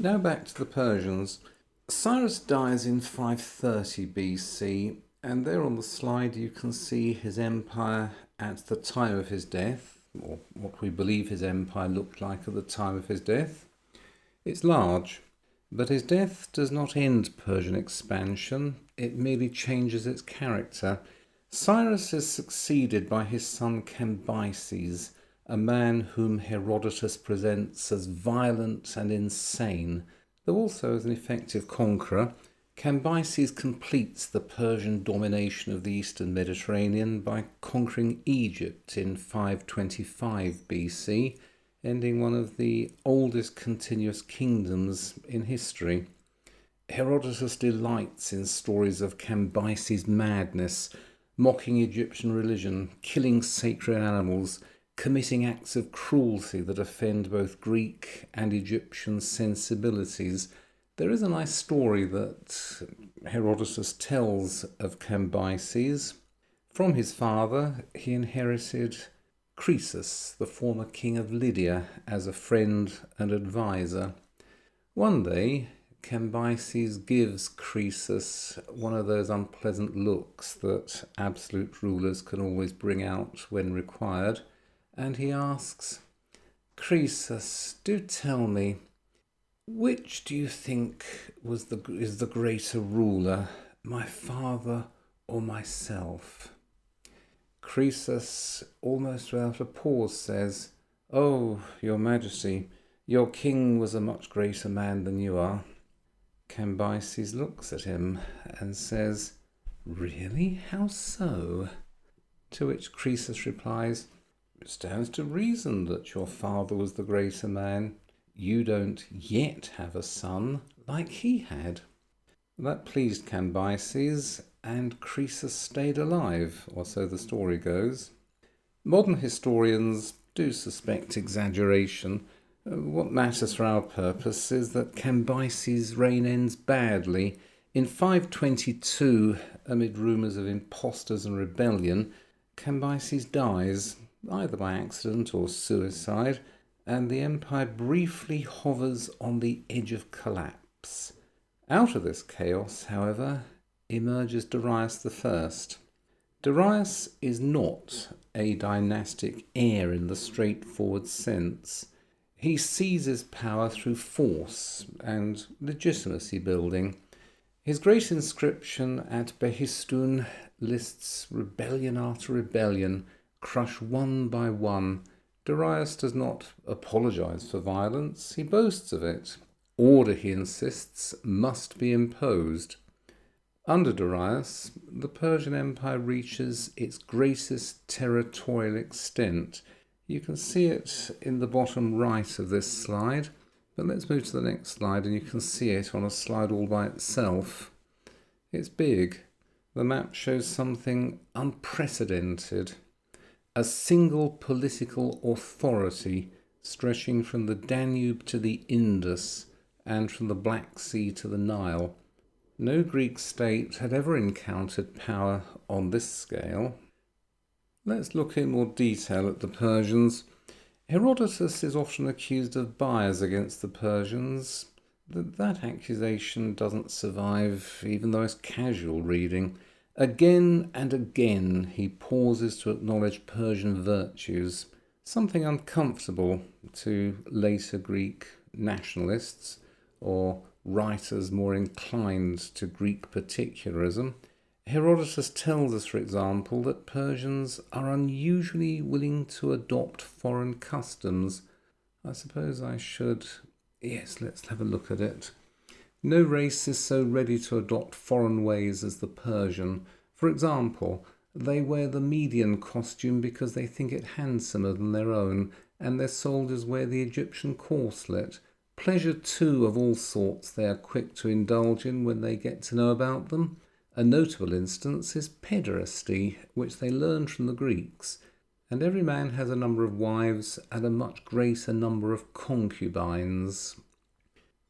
Now back to the Persians. Cyrus dies in 530 BC, and there on the slide you can see his empire at the time of his death, or what we believe his empire looked like at the time of his death. It's large, but his death does not end Persian expansion, it merely changes its character. Cyrus is succeeded by his son Cambyses, a man whom Herodotus presents as violent and insane. Though also as an effective conqueror, Cambyses completes the Persian domination of the eastern Mediterranean by conquering Egypt in 525 BC, ending one of the oldest continuous kingdoms in history. Herodotus delights in stories of Cambyses' madness, mocking Egyptian religion, killing sacred animals, committing acts of cruelty that offend both Greek and Egyptian sensibilities. There is a nice story that Herodotus tells of Cambyses. From his father, he inherited Croesus, the former king of Lydia, as a friend and advisor. One day, Cambyses gives Croesus one of those unpleasant looks that absolute rulers can always bring out when required, and he asks, "Croesus, do tell me, which do you think is the greater ruler, my father or myself?" Croesus, almost without a pause, says, "Oh, your majesty, your king was a much greater man than you are." Cambyses looks at him and says, "Really? How so?" To which Croesus replies, "It stands to reason that your father was the greater man. You don't yet have a son like he had." That pleased Cambyses, and Croesus stayed alive, or so the story goes. Modern historians do suspect exaggeration. What matters for our purpose is that Cambyses' reign ends badly. In 522, amid rumours of impostors and rebellion, Cambyses dies, either by accident or suicide, and the empire briefly hovers on the edge of collapse. Out of this chaos, however, emerges Darius I. Darius is not a dynastic heir in the straightforward sense. He seizes power through force and legitimacy building. His great inscription at Behistun lists rebellion after rebellion, crushed one by one. Darius does not apologise for violence, he boasts of it. Order, he insists, must be imposed. Under Darius, the Persian Empire reaches its greatest territorial extent. You can see it in the bottom right of this slide, but let's move to the next slide and you can see it on a slide all by itself. It's big. The map shows something unprecedented. A single political authority stretching from the Danube to the Indus and from the Black Sea to the Nile. No Greek state had ever encountered power on this scale. Let's look in more detail at the Persians. Herodotus is often accused of bias against the Persians. That accusation doesn't survive, even though it's casual reading. Again and again he pauses to acknowledge Persian virtues, something uncomfortable to later Greek nationalists or writers more inclined to Greek particularism. Herodotus tells us, for example, that Persians are unusually willing to adopt foreign customs. I suppose I should... Yes, let's have a look at it. No race is so ready to adopt foreign ways as the Persian. For example, they wear the Median costume because they think it handsomer than their own, and their soldiers wear the Egyptian corslet. Pleasure, too, of all sorts they are quick to indulge in when they get to know about them. A notable instance is pederasty, which they learned from the Greeks. And every man has a number of wives and a much greater number of concubines.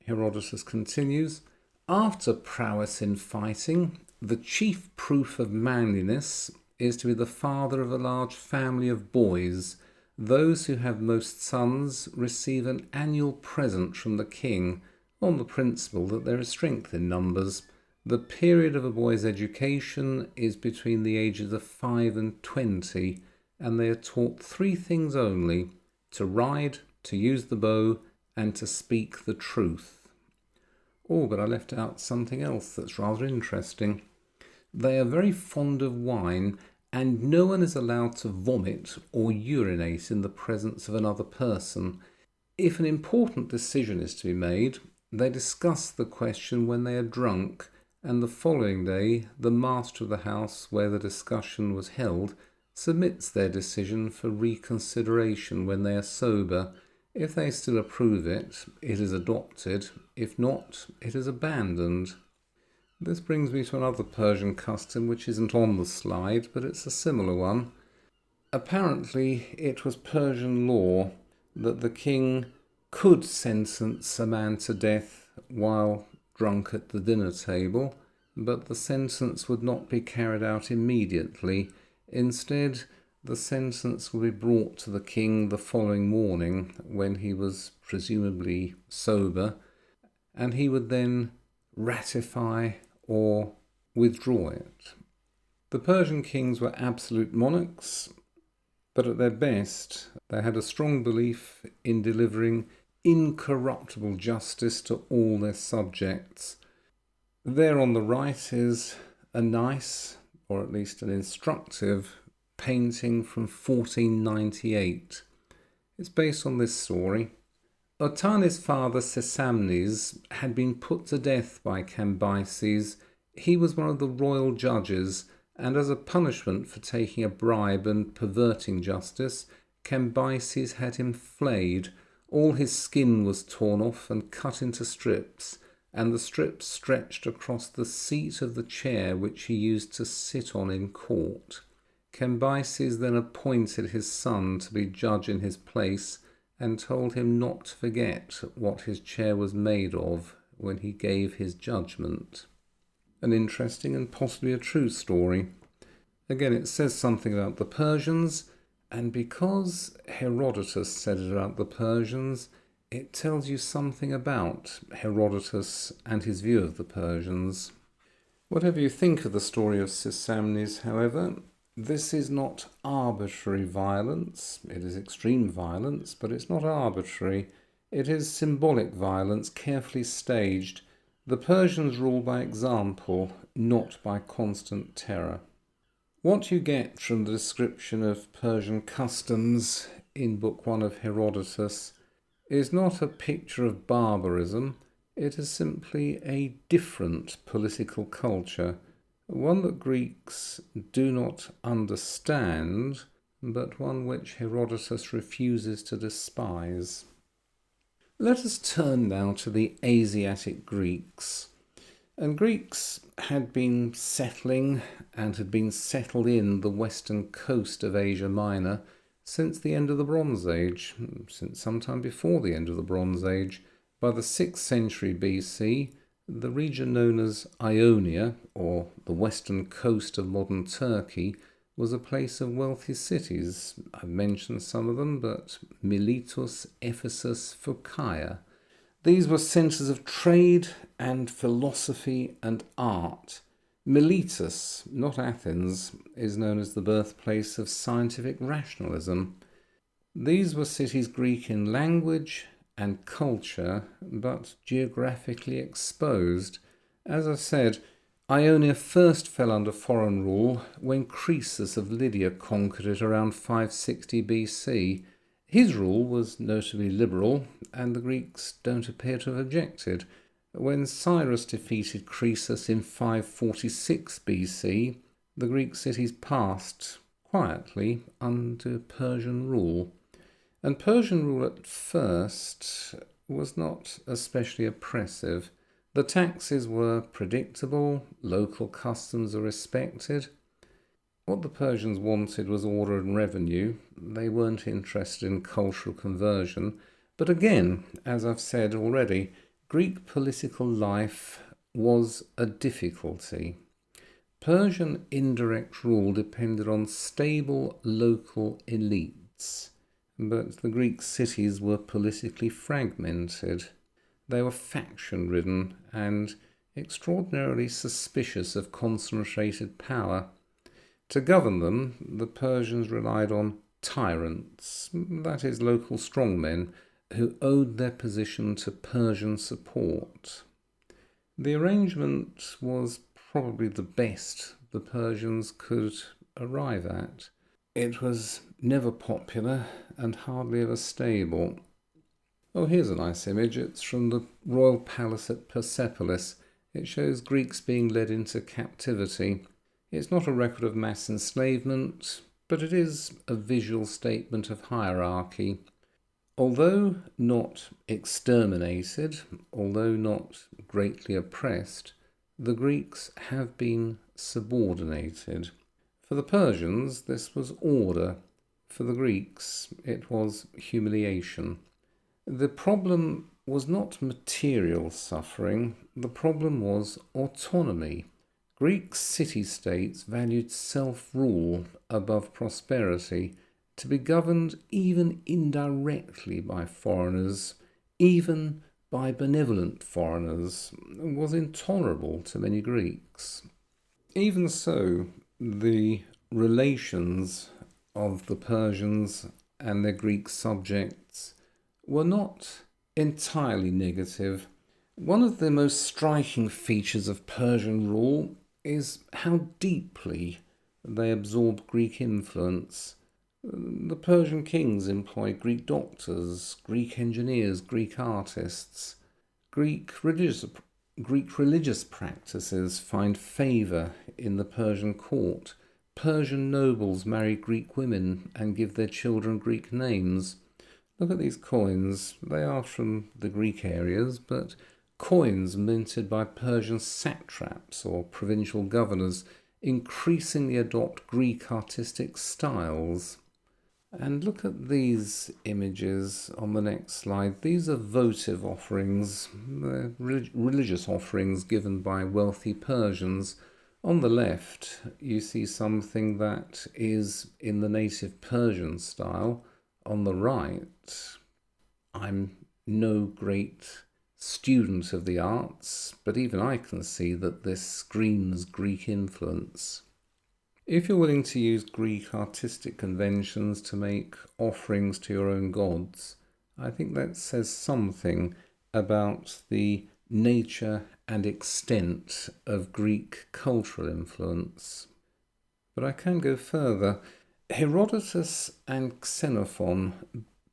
Herodotus continues, "After prowess in fighting, the chief proof of manliness is to be the father of a large family of boys. Those who have most sons receive an annual present from the king, on the principle that there is strength in numbers. The period of a boy's education is between the ages of 5 and 20, and they are taught 3 things only: to ride, to use the bow, and to speak the truth. Oh, but I left out something else that's rather interesting. They are very fond of wine, and no one is allowed to vomit or urinate in the presence of another person. If an important decision is to be made, they discuss the question when they are drunk, and the following day the master of the house where the discussion was held submits their decision for reconsideration when they are sober. If they still approve it, it is adopted. If not, it is abandoned. This brings me to another Persian custom which isn't on the slide, but it's a similar one. Apparently it was Persian law that the king could sentence a man to death while drunk at the dinner table, but the sentence would not be carried out immediately. Instead, the sentence would be brought to the king the following morning when he was presumably sober, and he would then ratify or withdraw it. The Persian kings were absolute monarchs, but at their best they had a strong belief in delivering incorruptible justice to all their subjects. There on the right is a nice, or at least an instructive, painting from 1498. It's based on this story. Otani's father Sesamnes had been put to death by Cambyses. He was one of the royal judges, and as a punishment for taking a bribe and perverting justice, Cambyses had him flayed. All his skin was torn off and cut into strips, and the strips stretched across the seat of the chair which he used to sit on in court. Cambyses then appointed his son to be judge in his place, and told him not to forget what his chair was made of when he gave his judgment. An interesting and possibly a true story. Again, it says something about the Persians, and because Herodotus said it about the Persians, it tells you something about Herodotus and his view of the Persians. Whatever you think of the story of Sesamnes, however, this is not arbitrary violence. It is extreme violence, but it's not arbitrary. It is symbolic violence, carefully staged. The Persians rule by example, not by constant terror. What you get from the description of Persian customs in Book 1 of Herodotus is not a picture of barbarism. It is simply a different political culture, one that Greeks do not understand, but one which Herodotus refuses to despise. Let us turn now to the Asiatic Greeks. And Greeks had been settling and had been settled in the western coast of Asia Minor since the end of the Bronze Age, since sometime before the end of the Bronze Age. By the 6th century BC, the region known as Ionia, or the western coast of modern Turkey, was a place of wealthy cities. I've mentioned some of them, but Miletus, Ephesus, Phocaea. These were centres of trade and philosophy and art. Miletus, not Athens, is known as the birthplace of scientific rationalism. These were cities Greek in language and culture, but geographically exposed. As I said, Ionia first fell under foreign rule when Croesus of Lydia conquered it around 560 BC. His rule was notably liberal, and the Greeks don't appear to have objected. When Cyrus defeated Croesus in 546 BC, the Greek cities passed quietly under Persian rule. And Persian rule at first was not especially oppressive. The taxes were predictable, local customs are respected. What the Persians wanted was order and revenue. They weren't interested in cultural conversion. But again, as I've said already, Greek political life was a difficulty. Persian indirect rule depended on stable local elites, but the Greek cities were politically fragmented. They were faction-ridden and extraordinarily suspicious of concentrated power. To govern them, the Persians relied on tyrants, that is, local strongmen, who owed their position to Persian support. The arrangement was probably the best the Persians could arrive at. It was never popular and hardly ever stable. Oh, here's a nice image. It's from the royal palace at Persepolis. It shows Greeks being led into captivity. It's not a record of mass enslavement, but it is a visual statement of hierarchy. Although not exterminated, although not greatly oppressed, the Greeks have been subordinated. For the Persians, this was order. For the Greeks, it was humiliation. The problem was not material suffering, the problem was autonomy. Greek city-states valued self-rule above prosperity. To be governed even indirectly by foreigners, even by benevolent foreigners, was intolerable to many Greeks. Even so, the relations of the Persians and their Greek subjects were not entirely negative. One of the most striking features of Persian rule is how deeply they absorbed Greek influence. The Persian kings employed Greek doctors, Greek engineers, Greek artists. Greek religious practices find favour in the Persian court. Persian nobles marry Greek women and give their children Greek names. Look at these coins. They are from the Greek areas, but coins minted by Persian satraps or provincial governors increasingly adopt Greek artistic styles. And look at these images on the next slide. These are votive offerings, religious offerings given by wealthy Persians. On the left, you see something that is in the native Persian style. On the right, I'm no great student of the arts, but even I can see that this screams Greek influence. If you're willing to use Greek artistic conventions to make offerings to your own gods, I think that says something about the nature and extent of Greek cultural influence. But I can go further. Herodotus and Xenophon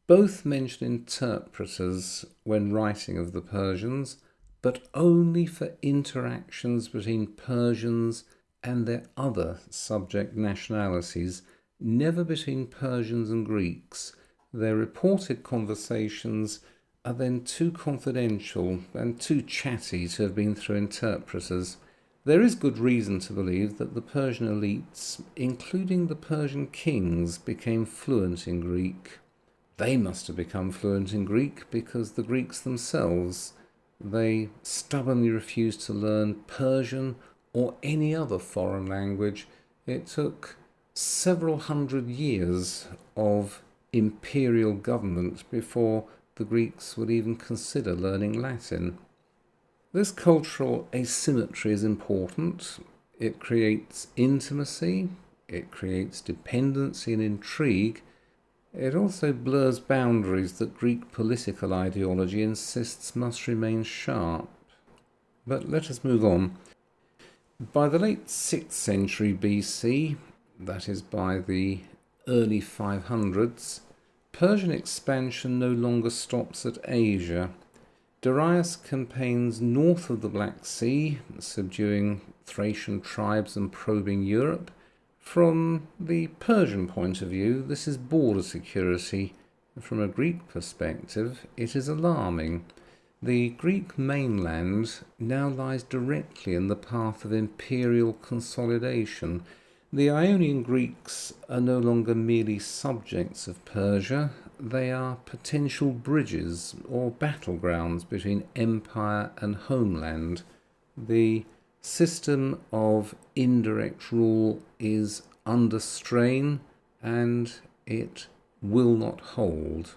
both mention interpreters when writing of the Persians, but only for interactions between Persians and their other subject nationalities, never between Persians and Greeks. Their reported conversations are then too confidential and too chatty to have been through interpreters. There is good reason to believe that the Persian elites, including the Persian kings, became fluent in Greek. They must have become fluent in Greek because the Greeks themselves, they stubbornly refused to learn Persian or any other foreign language. It took several hundred years of imperial government before the Greeks would even consider learning Latin. This cultural asymmetry is important. It creates intimacy, it creates dependency and intrigue. It also blurs boundaries that Greek political ideology insists must remain sharp. But let us move on. By the late 6th century BC, that is by the early 500s, Persian expansion no longer stops at Asia. Darius campaigns north of the Black Sea, subduing Thracian tribes and probing Europe. From the Persian point of view, this is border security. From a Greek perspective, it is alarming. The Greek mainland now lies directly in the path of imperial consolidation. The Ionian Greeks are no longer merely subjects of Persia, they are potential bridges or battlegrounds between empire and homeland. The system of indirect rule is under strain and it will not hold.